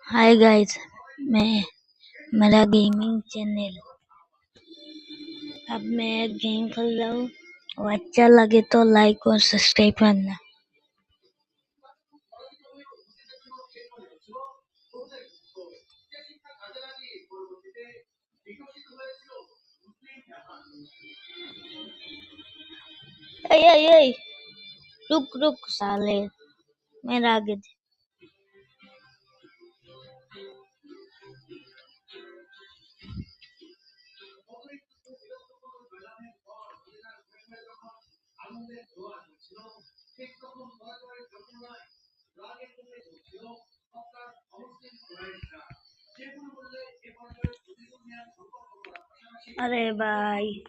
Hi guys, मैं मेरा gaming channel. अब मैं एक गेम खेल रहा हूँ और अच्छा लगे तो लाइक और सब्सक्राइब करना। ए रुक रुक साले, मेरा आगे दे। अरे भाई,